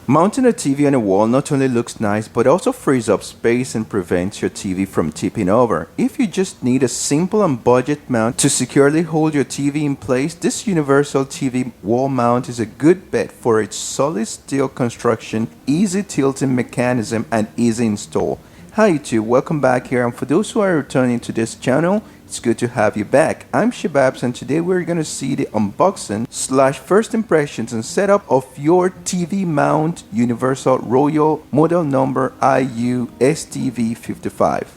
Mounting a TV on a wall not only looks nice but also frees up space and prevents your TV from tipping over. If you just need a simple and budget mount to securely hold your TV in place, this universal TV wall mount is a good bet for its solid steel construction, easy tilting mechanism, and easy install. Hi YouTube, welcome back here, and for those who are returning to this channel, it's good to have you back. I'm Shababs, and today we're going to see the unboxing / first impressions and setup of your TV mount Universal Royal model number IU STV55.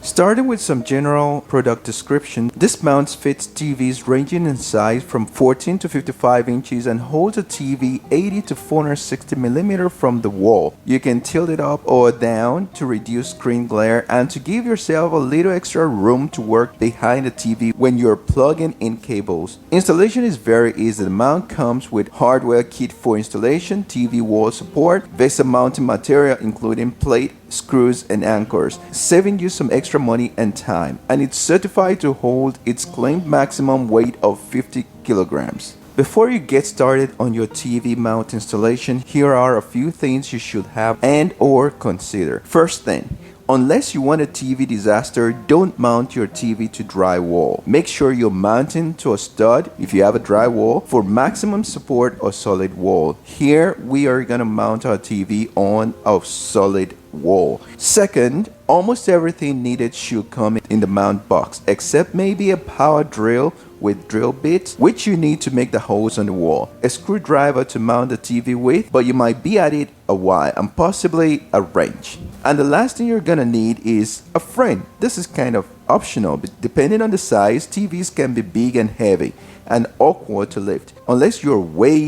Starting with some general product description, this mount fits TVs ranging in size from 14 to 55 inches and holds a TV 80 to 460 mm from the wall. You can tilt it up or down to reduce screen glare and to give yourself a little extra room to work behind the TV when you're plugging in cables. Installation is very easy. The mount comes with hardware kit for installation, TV wall support, VESA mounting material including plate, screws, and anchors, saving you some extra money and time, and it's certified to hold its claimed maximum weight of 50 kilograms. Before you get started on your TV mount installation, here are a few things you should have and or consider. First thing, unless you want a TV disaster, don't mount your TV to drywall. Make sure you're mounting to a stud if you have a drywall for maximum support or solid wall. Here we are gonna mount our TV on a solid wall. Second, almost everything needed should come in the mount box except maybe a power drill with drill bits, which you need to make the holes on the wall, a screwdriver to mount the TV with, but you might be at it a while, and possibly a wrench. And the last thing you're gonna need is a frame. This is kind of optional, but depending on the size, TVs can be big and heavy and awkward to lift. Unless you're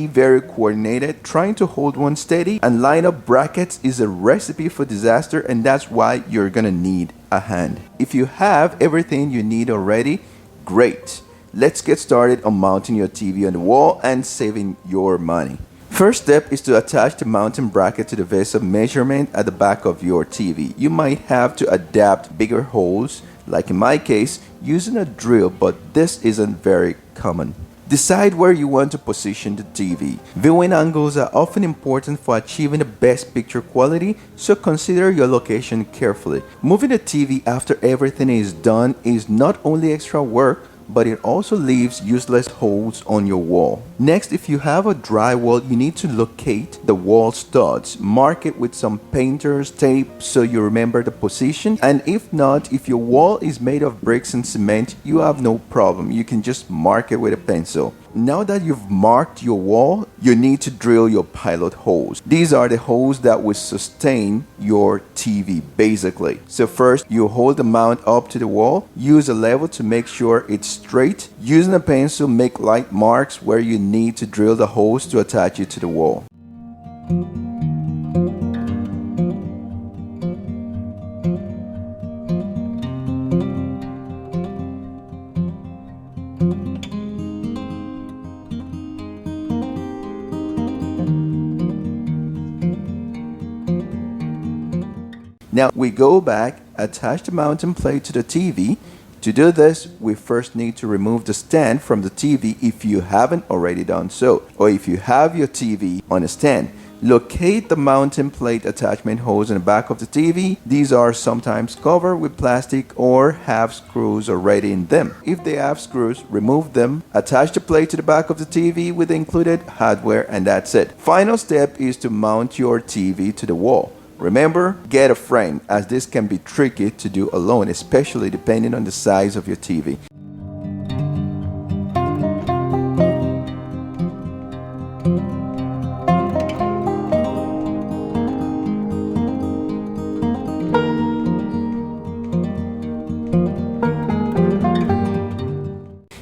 very coordinated, trying to hold one steady and line up brackets is a recipe for disaster, and that's why you're gonna need a hand. If you have everything you need already, great. Let's get started on mounting your TV on the wall and saving your money. First step is to attach the mounting bracket to the VESA measurement at the back of your TV. You might have to adapt bigger holes, like in my case, using a drill, but this isn't very common. Decide where you want to position the TV. Viewing angles are often important for achieving the best picture quality, so consider your location carefully. Moving the TV after everything is done is not only extra work, but it also leaves useless holes on your wall. Next, if you have a drywall, you need to locate the wall studs. Mark it with some painter's tape so you remember the position, and if not, if your wall is made of bricks and cement, you have no problem. You can just mark it with a pencil. Now that you've marked your wall, you need to drill your pilot holes. These are the holes that will sustain your TV basically. So first, you hold the mount up to the wall, use a level to make sure it's straight. Using a pencil, make light marks where you need to drill the holes to attach it to the wall. Now we go back, attach the mounting plate to the TV. To do this, we first need to remove the stand from the TV if you haven't already done so, or if you have your TV on a stand. Locate the mounting plate attachment holes in the back of the TV. These are sometimes covered with plastic or have screws already in them. If they have screws, remove them. Attach the plate to the back of the TV with the included hardware, and that's it. Final step is to mount your TV to the wall. Remember, get a frame, as this can be tricky to do alone, especially depending on the size of your TV.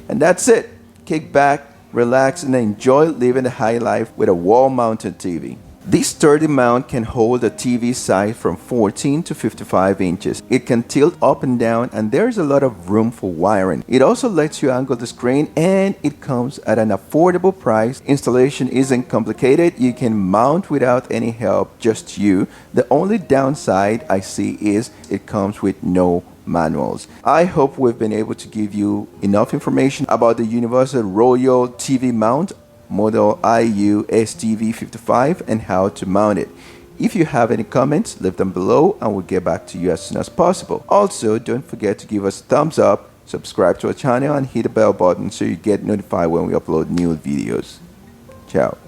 And that's it. Kick back, relax, and enjoy living the high life with a wall-mounted TV. This sturdy mount can hold a TV size from 14 to 55 inches. It can tilt up and down, and there's a lot of room for wiring. It also lets you angle the screen, and it comes at an affordable price. Installation isn't complicated. You can mount without any help, just you. The only downside I see is it comes with no manuals. I hope we've been able to give you enough information about the Universal Royal TV mount model IU STV55 and how to mount it. If you have any comments, leave them below and we'll get back to you as soon as possible. Also, don't forget to give us a thumbs up, subscribe to our channel, and hit the bell button so you get notified when we upload new videos. Ciao.